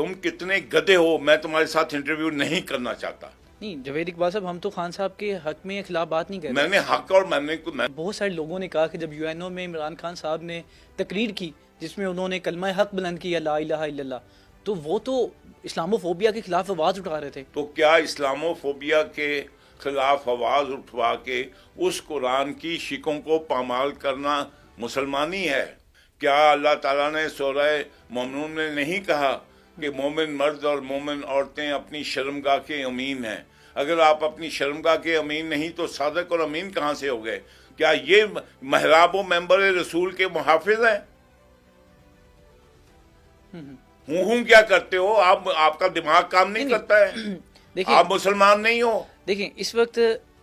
तुम कितने गधे हो, मैं तुम्हारे साथ इंटरव्यू नहीं करना चाहता। नहीं जवेद इकबाल साहब, हम तो खान साहब के हक में या खिलाफ बात नहीं कर रहे। मैंने हक और मैं बहुत सारे लोगों ने कहा कि जब यूएनओ में इमरान खान साहब ने तकरीर की जिसमें उन्होंने कलमा हक बुलंद किया ला इलाहा इल्लल्लाह, तो वो तो इस्लामोफोबिया के खिलाफ आवाज उठा रहे थे। तो क्या इस्लामोफोबिया के खिलाफ आवाज उठवा के उस कुरान की शिकों को पामाल करना मुसलमानी है? क्या अल्लाह ताला ने सूरह मोमिनून में नहीं कहा कि मोमिन मर्द और मोमिन औरतें अपनी शर्मगाह के अमीन हैं? अगर आप अपनी शर्मगाह के अमीन नहीं तो सादक और अमीन कहां से हो गए? क्या ये महराब व मेंबर रसूल के मुहाफिज हैं? हूं क्या करते हो आप? आपका दिमाग काम नहीं करता है। देखिए, आप मुसलमान नहीं हो। देखिए इस वक्त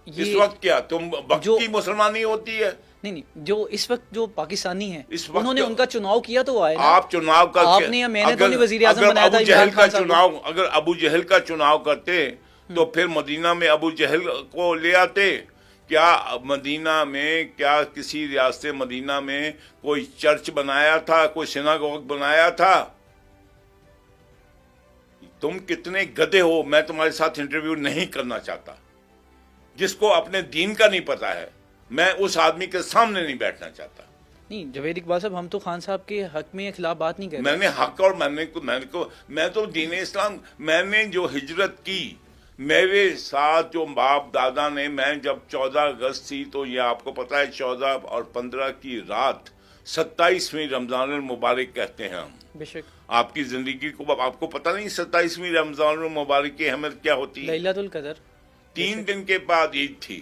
इस वक्त क्या तुम वक्त की मुसलमानी होती है? नहीं, जो इस वक्त जो पाकिस्तानी है इस वक्त उन्होंने उनका चुनाव किया तो आए ना। आप चुनाव का आपने या मैंने तो नहीं वजीर आज़म बनाया था। अबू जहल का चुनाव, अगर अबू जहल का चुनाव करते तो फिर मदीना में अबू जहल को ले आते। क्या मदीना में, क्या किसी रियासत मदीना में कोई चर्च बनाया था, कोई सिनागोग बनाया था? तुम कितने गधे हो, मैं तुम्हारे साथ इंटरव्यू नहीं करना चाहता। जिसको अपने दीन का नहीं पता है, मैं उस आदमी के सामने नहीं बैठना चाहता। नहीं जवेद इकबाल साहब, हम तो खान साहब के हक में या खिलाफ बात नहीं कर रहे। मैंने हक और मैं तो दीन इस्लाम, मैंने जो हिजरत की, मेरे साथ जो बाप दादा ने, मैं जब 14 अगस्त थी तो ये आपको पता है 14 और 15 की रात 27वीं रमजान मुबारक कहते हैं हम। बेशक आपकी जिंदगी को आपको पता नहीं 27वीं रमजान मुबारक की अहमियत क्या होती है? लैलतुल कदर। 3 दिन के बाद ईद थी,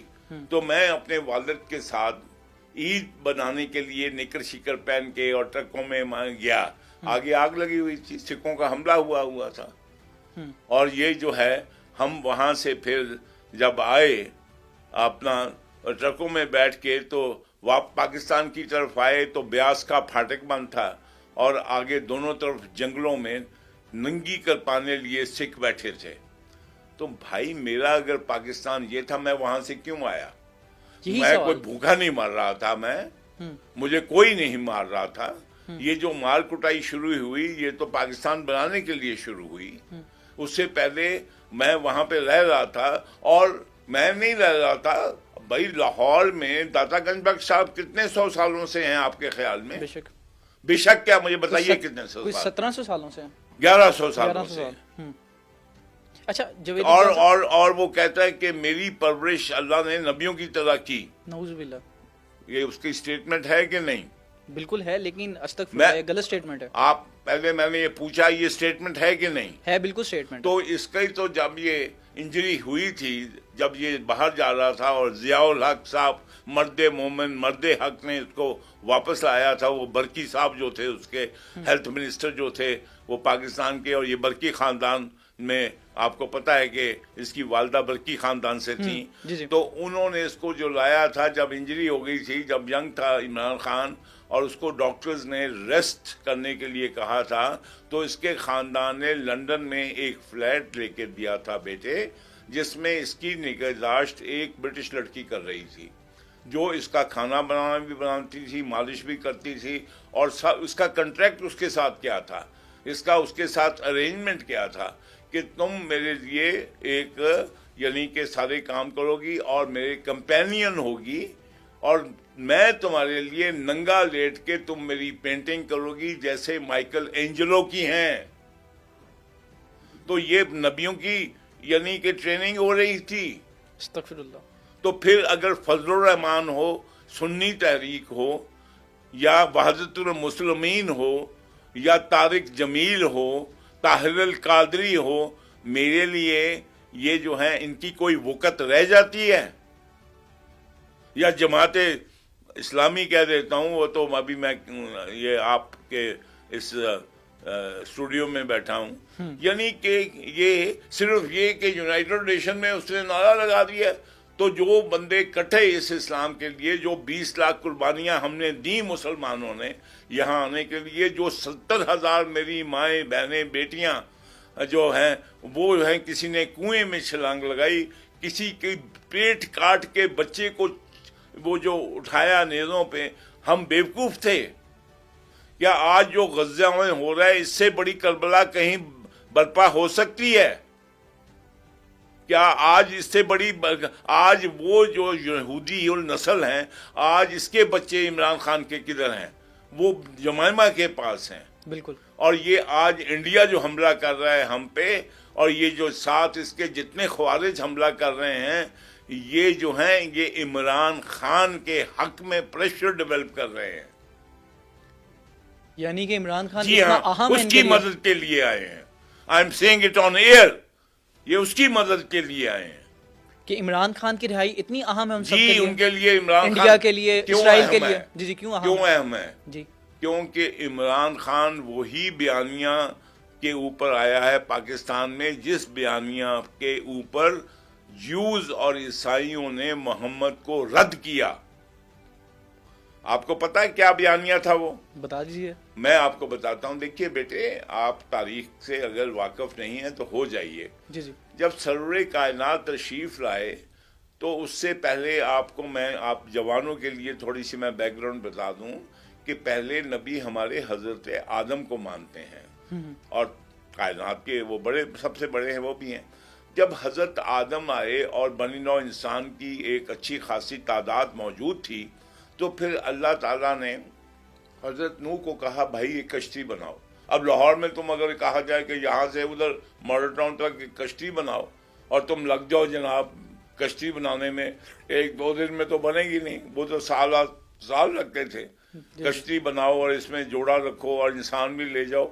तो मैं अपने वालिद के साथ ईद बनाने के लिए निकर शिकर पहन के और ट्रकों में गया। आगे आग लगी हुई थी, सिखों का हमला हुआ था। और ये जो है, हम वहां से फिर जब आए अपना ट्रकों में बैठ के, तो पाकिस्तान की तरफ आए तो ब्यास का फाटक बंद था और आगे दोनों तरफ जंगलों में नंगी कर पाने लिए सिख बैठे थे। तो भाई मेरा अगर पाकिस्तान ये था, मैं वहां से क्यों आया? मैं कोई भूखा नहीं मर रहा था, मुझे कोई नहीं मार रहा था। ये जो मार कुटाई शुरू हुई, ये तो पाकिस्तान बनाने के लिए शुरू हुई। उससे पहले मैं वहां पे रह रहा था, और मैं नहीं रह रहा था भाई। लाहौर में दातागंज बख्श साहब कितने 100 सालों से हैं आपके ख्याल में? बेशक क्या, मुझे बताइए कितने 100 साल? 1700 सालों से, 1100 सालों से। अच्छा और वो कहता है कि मेरी परवरिश अल्लाह ने नबियों की तरह की। नऊजुबिल्लाह। ये उसकी स्टेटमेंट है कि नहीं? बिल्कुल है, लेकिन अस्तगफिरुल्लाह गलत स्टेटमेंट है। आप पहले, मैंने ये पूछा, ये स्टेटमेंट है कि नहीं? है, बिल्कुल स्टेटमेंट। तो इसका ही तो जब ये इंजरी हुई थी, जब ये बाहर जा रहा था और जियाउल हक साहब मर्दे मोमिन मर्दे हक ने इसको वापस लाया था, वो बरकी साहब जो थे, उसके हेल्थ मिनिस्टर जो थे वो पाकिस्तान के, और ये बरकी खानदान में आपको पता है कि इसकी वालदा बरकी खानदान से थी। तो उन्होंने इसको जो लाया था, जब इंजरी हो गई थी, जब यंग था इमरान खान, और उसको डॉक्टर्स ने रेस्ट करने के लिए कहा था, तो इसके खानदान ने लंदन में एक फ्लैट लेके दिया था बेटे, जिसमें इसकी निगहदाश्त एक ब्रिटिश लड़की कर रही थी, जो इसका खाना बनाना भी बनाती थी, मालिश भी करती थी, और इसका कॉन्ट्रैक्ट उसके साथ क्या था, इसका उसके साथ अरेंजमेंट क्या था कि तुम मेरे लिए एक, यानी के सारे काम करोगी और मेरे कंपेनियन होगी, और मैं तुम्हारे लिए नंगा लेट के तुम मेरी पेंटिंग करोगी जैसे माइकल एंजेलो की हैं। तो ये नबियों की यानी कि ट्रेनिंग हो रही थी। अस्तगफिरुल्लाह। तो फिर अगर फजलुर रहमान हो, सुन्नी तहरीक हो, या वहदतुल मुस्लिमीन हो, या तारिक जमील हो, ताहिर अल कादरी हो, मेरे लिए ये जो है इनकी कोई वक़्त रह जाती है? या जमाते इस्लामी कह देता हूँ, वो तो अभी मैं ये आपके इस स्टूडियो में बैठा हूँ। यानी कि ये सिर्फ ये कि यूनाइटेड नेशन में उसने नारा लगा दिया, तो जो बंदे कटे इस इस्लाम के लिए, जो 20 लाख कुर्बानियां हमने दी मुसलमानों ने यहाँ आने के लिए, जो 70,000 मेरी माएँ बहनें बेटियाँ जो हैं वो हैं, किसी ने कुएं में छलांग लगाई, किसी के पेट काट के बच्चे को वो जो उठाया नेज़ों पे, हम बेवकूफ़ थे क्या? आज जो गज़ा में हो रहा है, इससे बड़ी करबला कहीं बर्पा हो सकती है? क्या आज इससे बड़ी आज वो जो यहूदी और नस्ल हैं, आज इसके बच्चे इमरान खान के किधर हैं? वो जमाइमा के पास हैं। बिल्कुल। और ये आज इंडिया जो हमला कर रहा है हम पे, और ये जो साथ इसके जितने ख्वारिज हमला कर रहे हैं, ये जो हैं ये इमरान खान के हक में प्रेशर डेवलप कर रहे हैं। यानी कि इमरान खान जी इतना हाँ, अहम है उसकी इनके लिए। मदद के लिए आए हैं। I am saying it on air, ये उसकी मदद के लिए आए हैं कि इमरान खान की रिहाई इतनी अहम है हम सब जी। के लिए, उनके लिए इमरान इंडिया खान के लिए, क्यों इसराइल के अहम लिए। है? जी जी, क्यों अहम क्यों है? अहम है? जी, क्योंकि इमरान खान वही बयानिया के ऊपर आया है पाकिस्तान में, जिस बयानिया के ऊपर जूस और ईसाइयों ने मोहम्मद को रद्द किया। आपको पता है क्या बयानिया था वो? बता दीजिए। मैं आपको बताता हूँ। देखिए बेटे, आप तारीख से अगर वाकिफ नहीं है तो हो जाइए। जी जी। जब सरवर कायनात तशरीफ लाए तो उससे पहले आपको मैं, आप जवानों के लिए थोड़ी सी मैं बैकग्राउंड बता दूं कि पहले नबी हमारे हजरत आदम को मानते हैं और कायनात के वो बड़े, सबसे बड़े हैं वो भी हैं। जब हजरत आदम आए और बनी नौ इंसान की एक अच्छी खासी तादाद मौजूद थी, तो फिर अल्लाह ताला ने हजरत नूह को कहा भाई एक कश्ती बनाओ। अब लाहौर में तुम अगर कहा जाए कि यहाँ से उधर मॉडल टाउन तक एक कश्ती बनाओ और तुम लग जाओ जनाब कश्ती बनाने में, एक दो दिन में तो बनेगी नहीं, वो तो साल लगते थे। कश्ती बनाओ और इसमें जोड़ा रखो और इंसान भी ले जाओ,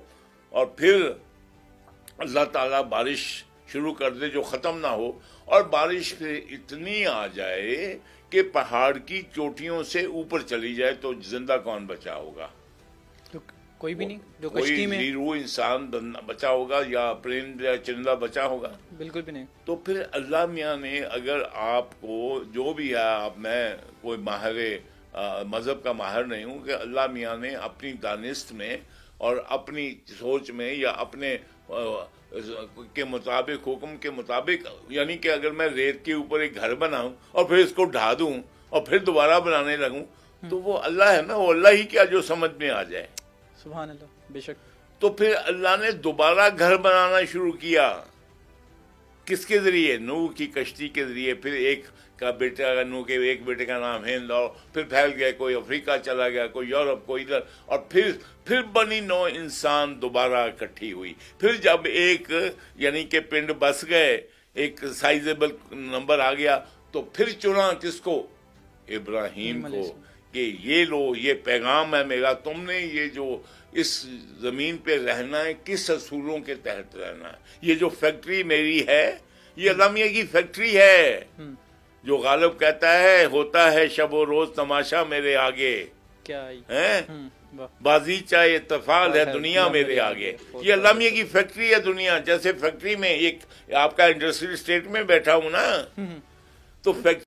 और फिर अल्लाह ताला बारिश शुरू कर दे जो ख़त्म ना हो, और बारिश फिर इतनी आ जाए कि पहाड़ की चोटियों से ऊपर चली जाए, तो जिंदा कौन बचा होगा? तो कोई भी नहीं जो कोई कश्ती में। नीरू इंसान बचा होगा या परिंद या चंदा बचा होगा? बिल्कुल भी नहीं। तो फिर अल्लाह मियाँ ने, अगर आपको जो भी है, आप, मैं कोई माहिर मज़हब का माहिर नहीं हूँ, कि अल्लाह मियाँ ने अपनी दानिस्त में और अपनी सोच में या अपने के मुताबिक, हुक्म के मुताबिक, यानी कि अगर मैं रेत के ऊपर एक घर बनाऊं और फिर इसको ढा दूं और फिर दोबारा बनाने लगूं, तो वो अल्लाह है ना, वो अल्लाह ही क्या जो समझ में आ जाए। सुभान अल्लाह, बेशक। तो फिर अल्लाह ने दोबारा घर बनाना शुरू किया। किसके जरिए? नूह की कश्ती के जरिए। फिर एक का बेटा, नूह के एक बेटे का नाम हिंद, और फिर फैल गया, कोई अफ्रीका चला गया, कोई यूरोप, कोई इधर, और फिर बनी नौ इंसान दोबारा इकट्ठी हुई। फिर जब एक, यानी कि पिंड बस गए, एक साइजेबल नंबर आ गया, तो फिर चुना किसको? इब्राहिम को, कि ये लो, ये पैगाम है मेरा, तुमने ये जो इस जमीन पे रहना है, किस असूलों के तहत रहना है। ये जो फैक्ट्री मेरी है, ये अल्लाह मियां की फैक्ट्री है। जो गालिब कहता है होता है शब और रोज तमाशा मेरे आगे, क्या है बाजी चाहे इत्तफाल है दुनिया मेरे आगे। ये अल्लाह मियां की फैक्ट्री है दुनिया। जैसे फैक्ट्री में एक आपका इंडस्ट्रियल स्टेट में बैठा हूं ना, तो फैक्ट्री